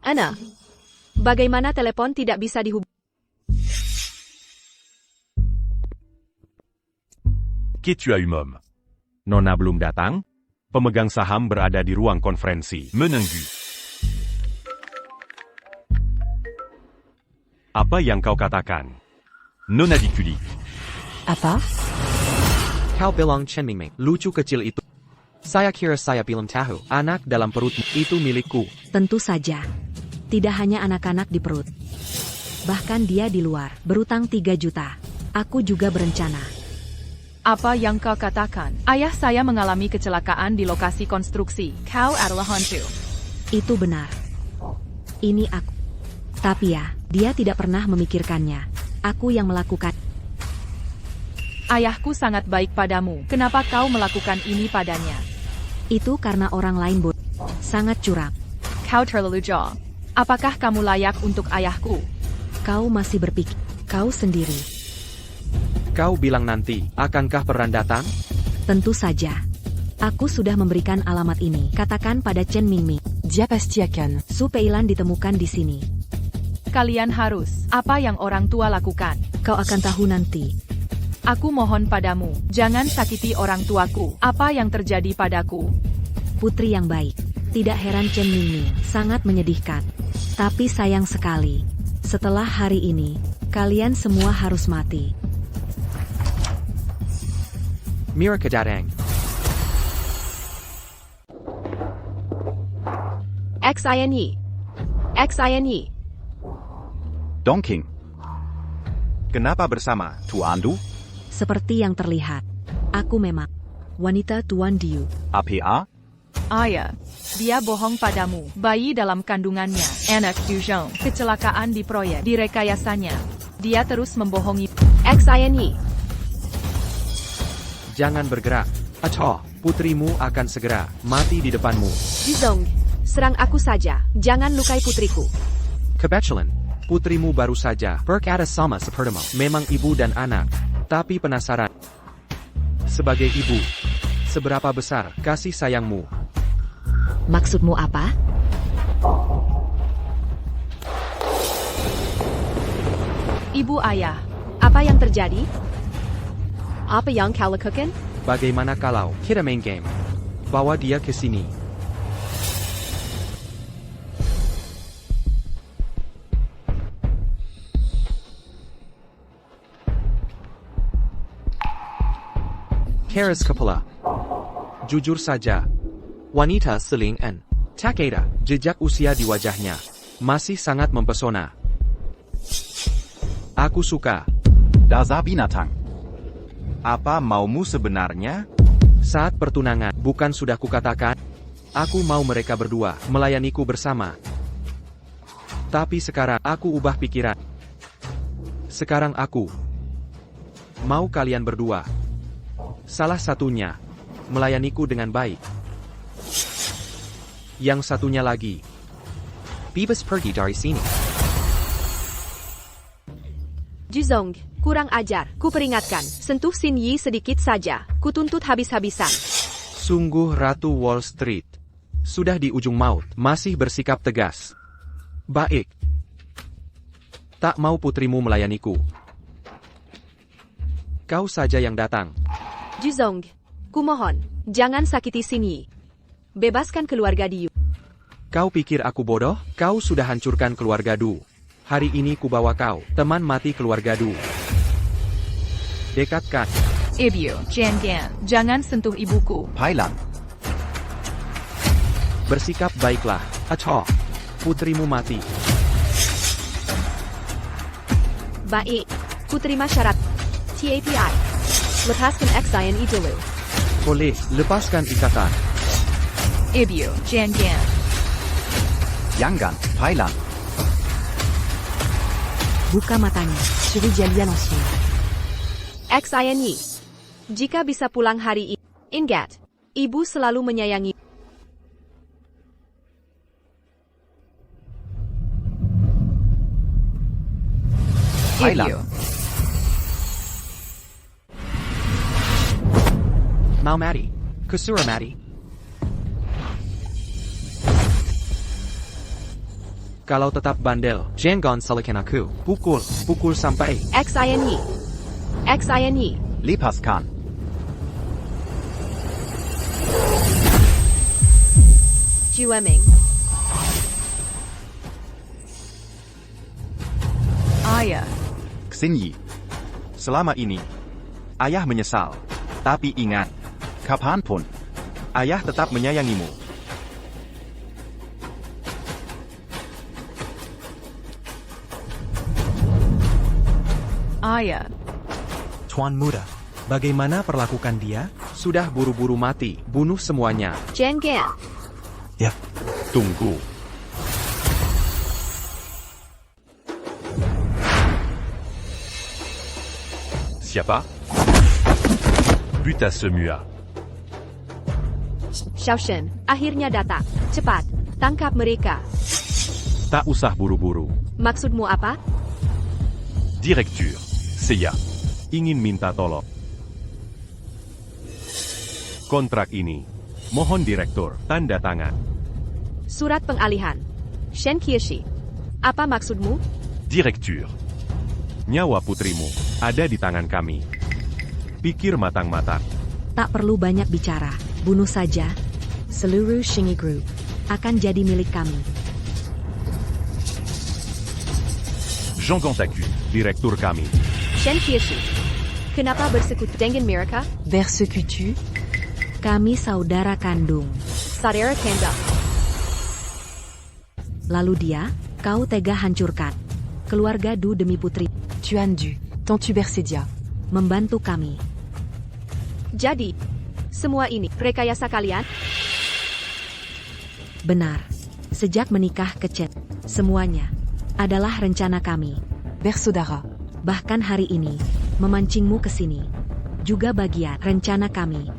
Ana, bagaimana telepon tidak bisa dihubungi? Qui tu as eu, Mom? Nona belum datang? Pemegang saham berada di ruang konferensi. Menunggu. Apa yang kau katakan? Nona dikuli. Apa? Kau bilang Chen Mingming, lucu kecil itu. Saya kira saya belum tahu, anak dalam perutmu itu milikku. Tentu saja. Tidak hanya anak-anak di perut. Bahkan dia di luar, berutang 3 juta. Aku juga berencana. Apa yang kau katakan? Ayah saya mengalami kecelakaan di lokasi konstruksi. Kau adalah hantu. Itu benar. Ini aku. Tapi ya, dia tidak pernah memikirkannya. Aku yang melakukan. Ayahku sangat baik padamu. Kenapa kau melakukan ini padanya? Itu karena orang lain sangat curang. Kau terlalu jauh. Apakah kamu layak untuk ayahku? Kau masih berpikir, kau sendiri. Kau bilang nanti, akankah peran datang? Tentu saja. Aku sudah memberikan alamat ini. Katakan pada Chen Mingming. Pastikan Su Peilan ditemukan di sini. Kalian harus. Apa yang orang tua lakukan? Kau akan tahu nanti. Aku mohon padamu, jangan sakiti orang tuaku. Apa yang terjadi padaku? Putri yang baik. Tidak heran Chen Mingming sangat menyedihkan. Tapi sayang sekali. Setelah hari ini, kalian semua harus mati. Mira kedatang. XINE. XINE. Dongking. Kenapa bersama, Tuandu? Seperti yang terlihat. Aku memang wanita Tuan Diu. APA? Ayah, dia bohong padamu. Bayi dalam kandungannya, anak Duzhong, kecelakaan di proyek, direkayasanya. Dia terus membohongi. XINE. Jangan bergerak. Atau, putrimu akan segera mati di depanmu. Duzhong, serang aku saja. Jangan lukai putriku. Kebetulan, putrimu baru saja berkata sama sepertimu. Memang ibu dan anak. Tapi penasaran. Sebagai ibu, seberapa besar kasih sayangmu? Maksudmu apa? Ibu ayah, apa yang terjadi? Apa yang kau lakukan? Bagaimana kalau kita main game? Bawa dia ke sini. Keras kepala. Jujur saja. Wanita selingan. Takeda, jejak usia di wajahnya. Masih sangat mempesona. Aku suka. Dasar binatang. Apa maumu sebenarnya? Saat pertunangan, bukan sudah kukatakan? Aku mau mereka berdua melayaniku bersama. Tapi sekarang aku ubah pikiran. Sekarang aku mau kalian berdua. Salah satunya melayaniku dengan baik. Yang satunya lagi bebas pergi dari sini. Duzhong, kurang ajar. Kuperingatkan, sentuh Xin Yi sedikit saja. Kutuntut habis-habisan. Sungguh Ratu Wall Street. Sudah di ujung maut, masih bersikap tegas. Baik. Tak mau putrimu melayaniku. Kau saja yang datang. Duzhong, kumohon, jangan sakiti Xin Yi. Bebaskan keluarga Diu. Kau pikir aku bodoh? Kau sudah hancurkan keluarga Du. Hari ini kubawa kau, teman mati keluarga Du. Dekatkan. Ibu, Jian, jangan sentuh ibuku. Pailan. Bersikap baiklah, atau putrimu mati. Baik, ku terima syarat. TAPI. Lepaskan XINE dulu. Boleh, lepaskan ikatan. Ibu, Jian. Jangan, Pailan. Buka matanya, curi jalian ancien. XINE. Jika bisa pulang hari ini, ingat, ibu selalu menyayangi. Pailan. Ibu. Mau mati. Kusura mati. Kalau tetap bandel, jangan salahkan aku. Pukul sampai. XINE. XINE. Lepaskan. Jueming. Ayah. Xinyi. Selama ini, ayah menyesal. Tapi ingat, Kapanpun. ayah tetap menyayangimu. Ayah. Tuan Muda, bagaimana perlakukan dia? Sudah buru-buru mati, bunuh semuanya. Jengan. Ya, Tunggu. Siapa? Buta semua. Xiaoshen, akhirnya datang. Cepat, tangkap mereka. Tak usah buru-buru. Maksudmu apa? Direktur, saya ingin minta tolong. Kontrak ini, mohon direktur tanda tangan. Surat pengalihan. Shen Qiushi. Apa maksudmu? Direktur, nyawa putrimu ada di tangan kami. Pikir matang-matang. Tak perlu banyak bicara, bunuh saja. Seluruh Shingi Group akan jadi milik kami. Jean Gantaku, direktur kami. Shen Qiushi. Kenapa bersekutu dengan mereka? Bersekutu? Kami saudara kandung. Saudara kandung. Lalu dia, kau tega hancurkan. Keluarga Du demi putri. Tuan Du, Tantu Bersedia. Membantu kami. Jadi, semua ini rekayasa kalian? Benar. Sejak menikah ke Chen, semuanya adalah rencana kami. Bersaudara. Bahkan hari ini, memancingmu ke sini. Juga bagian rencana kami.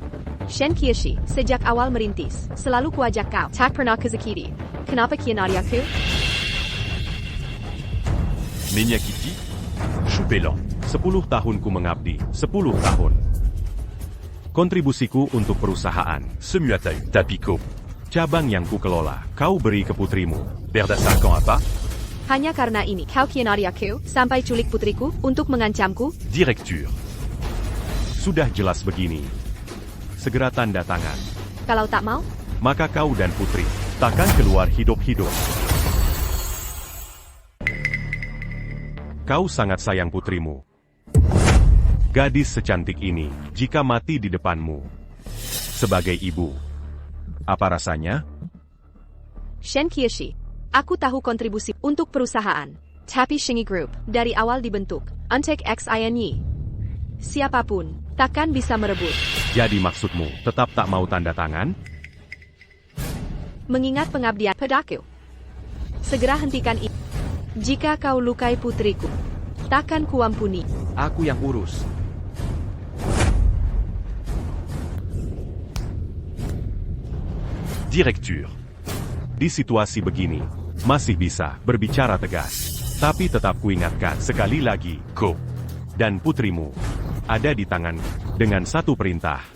Shen Qiushi, sejak awal merintis, selalu kuajak kau. Tak pernah kezakiti. Kenapa kianati aku? Nenya Kiki, Chupelong. 10 tahunku mengabdi, 10 tahun. Kontribusiku untuk perusahaan, semua tahu, tapi kau. Cabang yang ku kelola, kau beri ke putrimu. Berdasarkan apa? Hanya karena ini, kau kianati aku, sampai culik putriku, untuk mengancamku? Direktur. Sudah jelas begini. Segera tanda tangan. Kalau tak mau? Maka kau dan putri takkan keluar hidup-hidup. Kau sangat sayang putrimu. Gadis secantik ini, jika mati di depanmu. Sebagai ibu, apa rasanya? Shen Qiushi. Aku tahu kontribusi untuk perusahaan. Tapi Shingi Group, dari awal dibentuk, untuk XINE. Siapapun, takkan bisa merebut. Jadi maksudmu, tetap tak mau tanda tangan? Mengingat pengabdian padaku. Segera hentikan ini. Jika kau lukai putriku, takkan kuampuni. Aku yang urus. Direktur. Di situasi begini, masih bisa berbicara tegas. Tapi tetap kuingatkan sekali lagi, kau dan putrimu ada di tangan dengan satu perintah.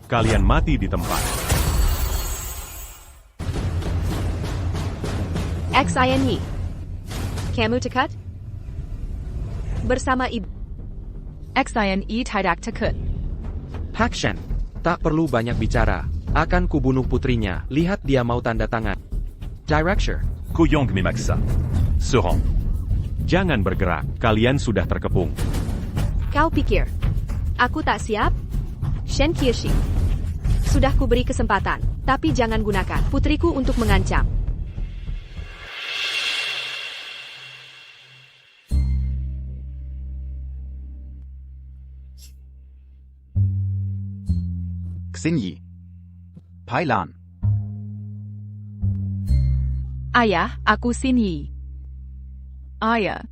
Kalian mati di tempat. XINE. Kamu dekat? Bersama ibu. XINE tidak dekat. Hakshen, tak perlu banyak bicara. Akan kubunuh putrinya, lihat dia mau tanda tangan. Director. Kuyong memaksa. Serong. Jangan bergerak, kalian sudah terkepung. Kau pikir aku tak siap? Shen Qiushi. Sudah kuberi kesempatan, tapi jangan gunakan putriku untuk mengancam. Xinyi. Pailan. Ayah, aku sini. Ayah,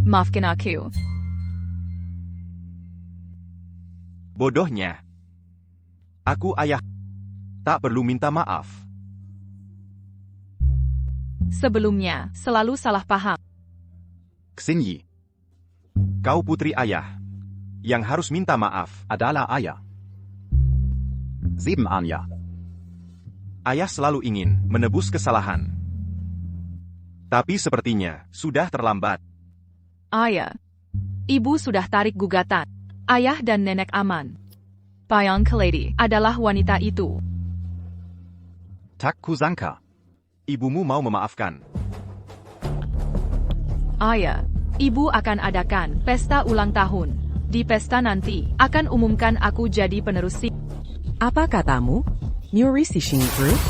maafkan aku. Bodohnya. Aku ayah. Tak perlu minta maaf. Sebelumnya, selalu salah paham. Xinyi. Kau putri ayah. Yang harus minta maaf adalah ayah. Anya. Ayah selalu ingin menebus kesalahan. Tapi sepertinya sudah terlambat. Ayah. Ibu sudah tarik gugatan. Ayah dan nenek aman. Payang Keledi adalah wanita itu. Tak kusangka. Ibumu mau memaafkan. Ayah. Ibu akan adakan pesta ulang tahun. Di pesta nanti, akan umumkan aku jadi penerus si. Apa katamu? Nyuri Shinyi Group?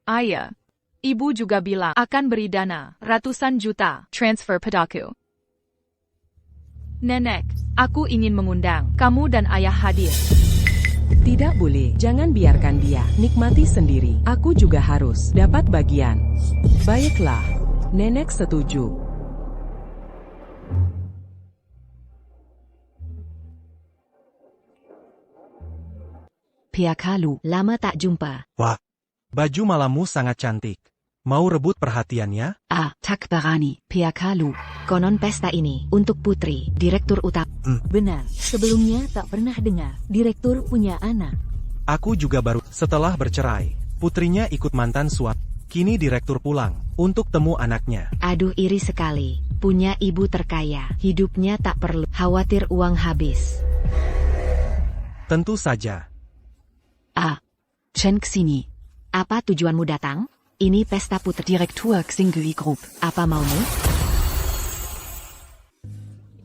Ayah. Ibu juga bilang akan beri dana ratusan juta transfer padaku. Nenek, aku ingin mengundang kamu dan ayah hadir. Tidak boleh, jangan biarkan dia. Nikmati sendiri. Aku juga harus dapat bagian. Baiklah, nenek setuju. Piakalu, lama tak jumpa. Wah, baju malammu sangat cantik. Mau rebut perhatiannya? Ah, tak berani. Piakalu, konon pesta ini untuk putri, direktur utama. Benar, sebelumnya tak pernah dengar direktur punya anak. Aku juga baru setelah bercerai. Putrinya ikut mantan suami. Kini direktur pulang untuk temu anaknya. Aduh, iri sekali. Punya ibu terkaya. Hidupnya tak perlu khawatir uang habis. Tentu saja. Ah, Chen kesini. Apa tujuanmu datang? Ini pesta putri. Direktur Xingui Group. Apa maumu?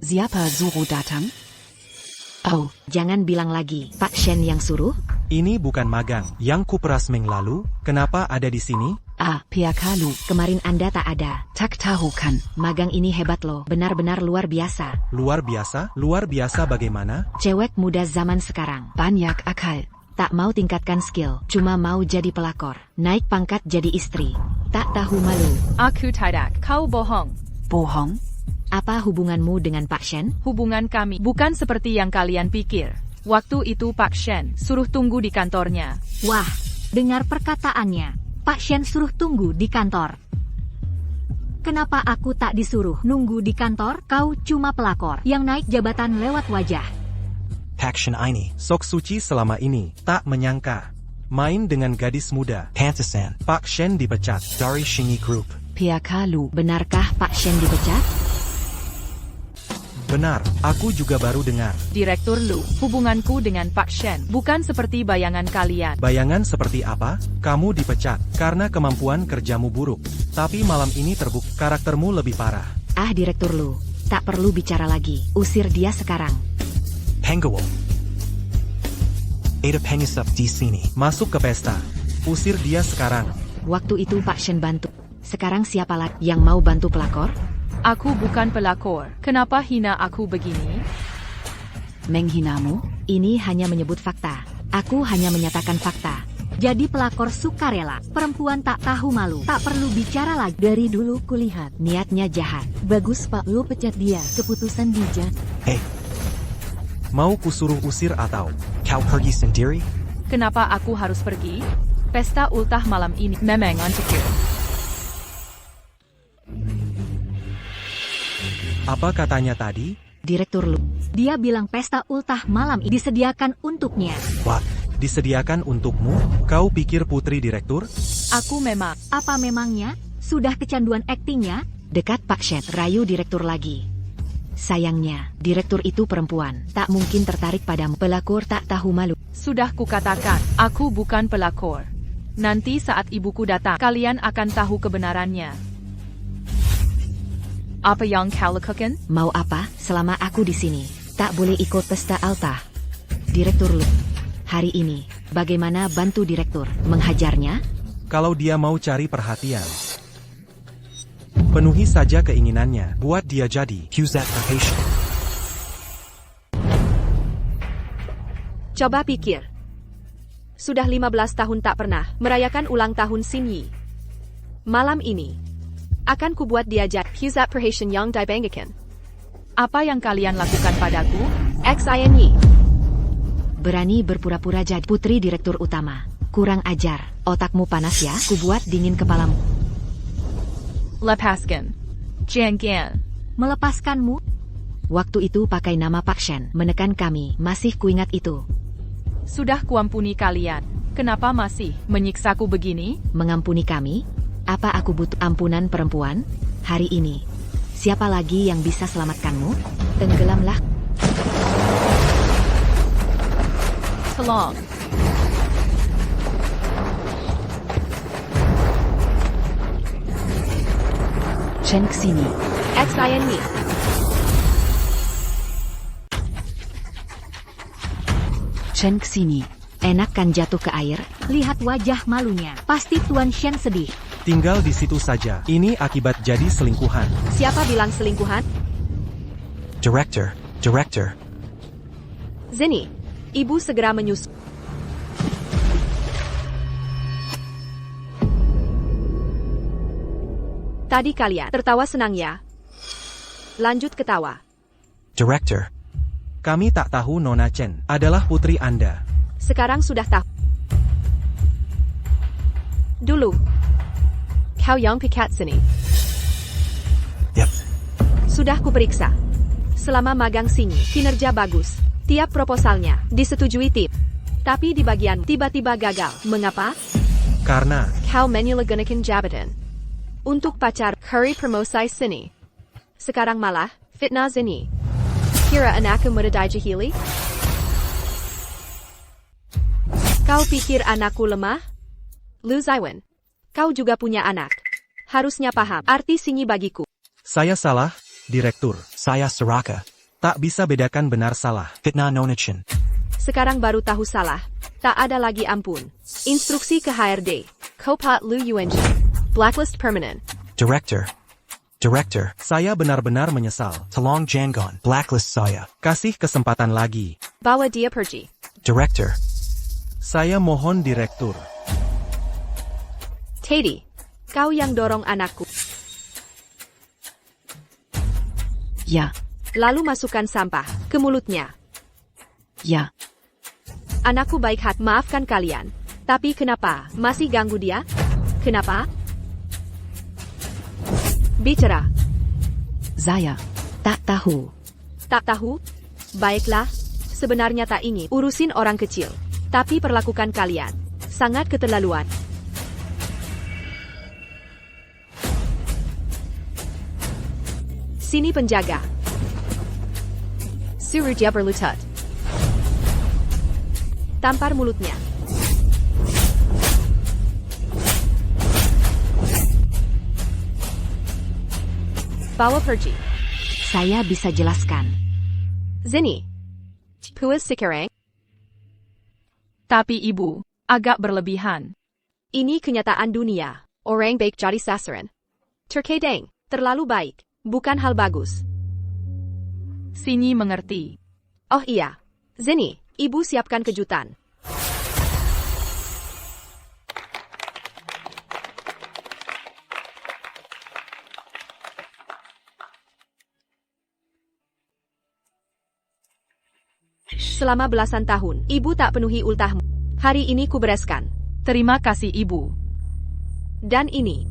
Siapa suruh datang? Oh, jangan bilang lagi. Pak Shen yang suruh? Ini bukan magang. Yang kuperas minggu lalu, kenapa ada di sini? Ah, Piakalu, kemarin Anda tak ada. Tak tahu kan. Magang ini hebat loh, benar-benar luar biasa. Luar biasa? Luar biasa bagaimana? Cewek muda zaman sekarang. Banyak akal. Tak mau tingkatkan skill, cuma mau jadi pelakor. Naik pangkat jadi istri. Tak tahu malu. Aku tidak, kau bohong. Bohong? Apa hubunganmu dengan Pak Shen? Hubungan kami bukan seperti yang kalian pikir. Waktu itu Pak Shen suruh tunggu di kantornya. Wah, dengar perkataannya. Pak Shen suruh tunggu di kantor. Kenapa aku tak disuruh nunggu di kantor? Kau cuma pelakor yang naik jabatan lewat wajah. Pak Shen ini. Sok suci selama ini. Tak menyangka. Main dengan gadis muda. Pantesan. Pak Shen dipecat dari Shinyi Group. Piakalu, benarkah Pak Shen dipecat? Benar, aku juga baru dengar. Direktur Lu, hubunganku dengan Pak Shen bukan seperti bayangan kalian. Bayangan seperti apa? Kamu dipecat karena kemampuan kerjamu buruk. Tapi malam ini terbukti karaktermu lebih parah. Ah, Direktur Lu, tak perlu bicara lagi. Usir dia sekarang. Penggawa. Ada pengisap di sini. Masuk ke pesta. Usir dia sekarang. Waktu itu Pak Shen bantu. Sekarang siapa lagi yang mau bantu pelakor? Aku bukan pelakor. Kenapa hina aku begini? Menghinamu? Ini hanya menyebut fakta. Aku hanya menyatakan fakta. Jadi pelakor sukarela. Perempuan tak tahu malu. Tak perlu bicara lagi. Dari dulu kulihat Niatnya jahat. bagus Pak, lu pecat dia. Keputusan bijak. Hei. Mau kusuruh usir atau kau pergi sendiri? Kenapa aku harus pergi? Pesta ultah malam ini memang untukku. Apa katanya tadi? Direktur Lu. Dia bilang pesta ultah malam ini disediakan untuknya. What? Disediakan untukmu? Kau pikir putri direktur? Aku memang. Apa memangnya? Sudah kecanduan aktingnya? Dekat Pak Shen, rayu direktur lagi. Sayangnya, direktur itu perempuan. Tak mungkin tertarik padamu. Pelakor tak tahu malu. Sudah kukatakan, aku bukan pelakor. Nanti saat ibuku datang, kalian akan tahu kebenarannya. Apa yang kau lakukan? Mau apa? Selama aku di sini, tak boleh ikut pesta ultah. Direktur Lu, hari ini, bagaimana bantu direktur menghajarnya? Kalau dia mau cari perhatian, penuhi saja keinginannya. Buat dia jadi. Use that for patient. Coba pikir. Sudah 15 tahun tak pernah merayakan ulang tahun Shinyi. Malam ini, akan kubuat dia jadi use that perhatian yang dibanggakan. Apa yang kalian lakukan padaku? XINY. Berani berpura-pura jadi putri direktur utama. Kurang ajar. Otakmu panas ya? Kubuat dingin kepalamu. Lepaskan. Jangan. Melepaskanmu? Waktu itu pakai nama Pak Shen, menekan kami. Masih kuingat itu. Sudah kuampuni kalian. Kenapa masih menyiksaku begini? Mengampuni kami? Apa aku butuh ampunan perempuan? Hari ini, siapa lagi yang bisa selamatkanmu? Tenggelamlah. Tolong. Chen Xini. XINE. Chen Xini. Enak kan jatuh ke air? Lihat wajah malunya. Pasti Tuan Shen sedih. Tinggal di situ saja. Ini akibat jadi selingkuhan. Siapa bilang selingkuhan? Director. Zenny, ibu segera menyusul. Tadi kalian tertawa senang ya? Lanjut ketawa. Director. Kami tak tahu Nona Chen adalah putri Anda. Sekarang sudah tahu. Dulu, kau yang pikat sini. Yap. Sudah kuperiksa. Selama magang sini, kinerja bagus. Tiap proposalnya disetujui tim. Tapi di bagian tiba-tiba gagal. Mengapa? Karena Kau menyalahgunakan jabatan. Untuk pacar Curry Promosai sini. Sekarang malah fitnah Zenny. Kira anakku muda dijahili? Kau pikir anakku lemah? Lu Zaiwen, kau juga punya anak. Harusnya paham arti sini bagiku. saya salah, Direktur. Saya Soraka. Tak bisa bedakan benar salah. Fitnah Nona Chen. Sekarang baru tahu salah. Tak ada lagi ampun. Instruksi ke HRD. Kopat Lu UNG. Blacklist permanent. Director. Saya benar-benar menyesal. Tolong jangan blacklist saya. Kasih kesempatan lagi. Bawa dia pergi. Director. Saya mohon Direktur. Teddy, kau yang dorong anakku. Ya, Lalu masukkan sampah ke mulutnya. ya. Anakku baik hati, maafkan kalian. Tapi kenapa masih ganggu dia? Kenapa? Bicara. Saya Tak tahu. Tak tahu? Baiklah. Sebenarnya tak ingin urusin orang kecil. Tapi perlakukan kalian sangat keterlaluan. Sini penjaga. Suruh dia berlutut. Tampar mulutnya. Bawa pergi. Saya bisa jelaskan. Zenny. Puis sekarang. Tapi ibu, agak berlebihan. Ini kenyataan dunia. Orang baik jadi sasaran. Terkadang, terlalu baik. Bukan hal bagus. Sinyi mengerti. Oh iya. Zenny, ibu siapkan kejutan. Selama belasan tahun, ibu tak penuhi ultahmu. Hari ini kubereskan. Terima kasih ibu. Dan ini.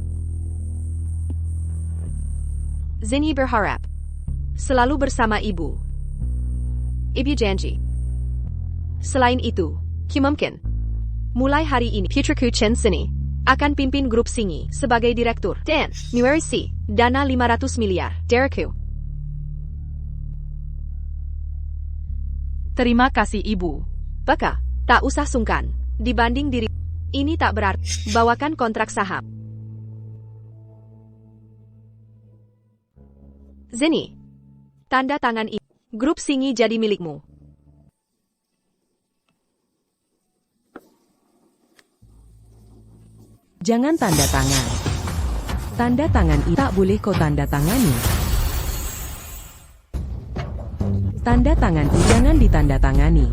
Zenny berharap selalu bersama ibu. Ibu janji. Selain itu, mungkin mulai hari ini putriku Chen Sini akan pimpin grup Singi sebagai direktur. Dan numerisi dana 500 miliar dariku. Terima kasih ibu. Baka, tak usah sungkan. Dibanding diri ini tak berarti bawakan kontrak saham. Zenny, tanda tangan ini. Grup Singi jadi milikmu. Jangan tanda tangan. Tanda tangan itu tak boleh kau tanda tangani. Tanda tangan itu jangan ditanda tangani.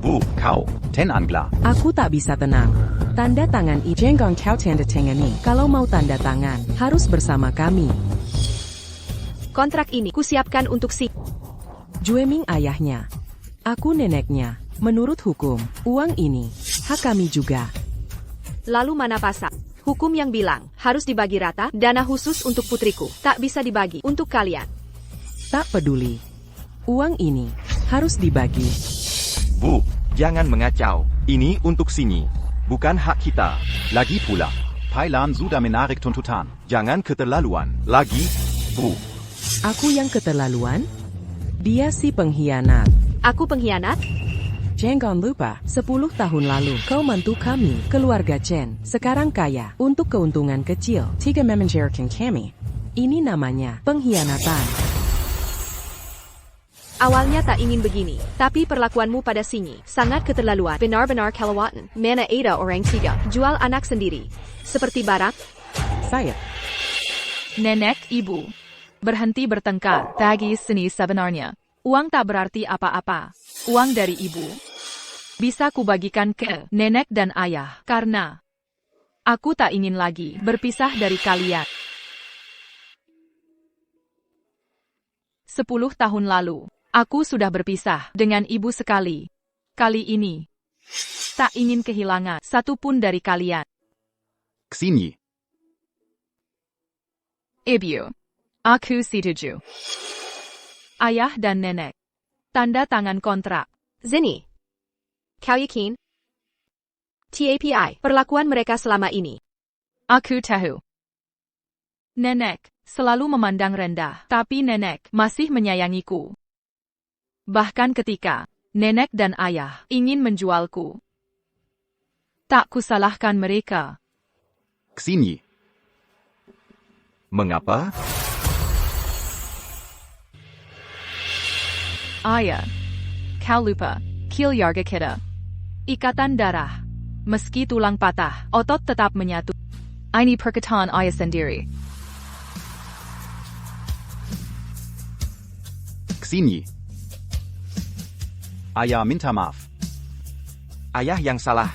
Bu, kau, ten angla. Aku tak bisa tenang. Tanda tangan itu jangan kau tanda tangani. Kalau mau tanda tangan, harus bersama kami. Kontrak ini kusiapkan untuk si. Jueming ayahnya. Aku neneknya. Menurut hukum, uang ini hak kami juga. Lalu mana pasal? Hukum yang bilang harus dibagi rata, dana khusus untuk putriku tak bisa dibagi untuk kalian. Tak peduli. Uang ini harus dibagi. Bu, jangan mengacau. Ini untuk Sinyi. Bukan hak kita. Lagi pula, Pailan sudah menarik tuntutan. Jangan keterlaluan. Lagi, Bu. Aku yang keterlaluan? Dia si pengkhianat. Aku pengkhianat? Jangan lupa, 10 tahun lalu kau mantu kami, keluarga Chen. Sekarang kaya, untuk keuntungan kecil. Tiga memenjarakan kami. Ini namanya pengkhianatan. Awalnya tak ingin begini, tapi perlakuanmu pada Sinyi sangat keterlaluan. Benar-benar kelewatan. Mana ada orang tiga jual anak sendiri. Seperti barak. Saya. Nenek, ibu. Berhenti bertengkar. Tagi seni sebenarnya. Uang tak berarti apa-apa. Uang dari ibu bisa kubagikan ke nenek dan ayah, karena aku tak ingin lagi berpisah dari kalian. 10 tahun lalu, aku sudah berpisah dengan ibu sekali. Kali ini, tak ingin kehilangan satu pun dari kalian. Xinyi. Ibu, aku setuju. Ayah dan nenek. Tanda tangan kontrak. Zini. Kau yakin? TAPI, perlakuan mereka selama ini. Aku tahu. Nenek selalu memandang rendah, tapi nenek masih menyayangiku. Bahkan ketika nenek dan ayah ingin menjualku. Tak kusalahkan mereka. Xinyi. Mengapa? Ayah, kau lupa, keluarga kita. Ikatan darah. Meski tulang patah, otot tetap menyatu. Ini perkataan ayah sendiri. Xinyi. Ayah minta maaf. Ayah yang salah.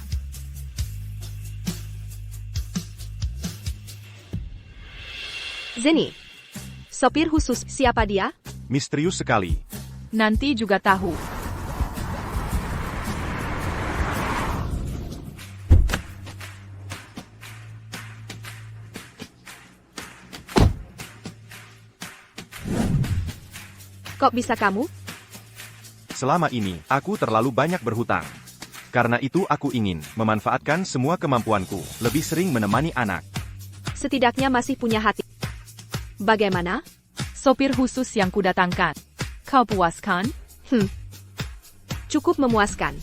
Zini. Sopir khusus, siapa dia? Misterius sekali. Nanti juga tahu. Kok bisa kamu? Selama ini, aku terlalu banyak berhutang. Karena itu aku ingin memanfaatkan semua kemampuanku, lebih sering menemani anak. Setidaknya masih punya hati. Bagaimana? Sopir khusus yang kudatangkan. Kau puaskan? Cukup memuaskan.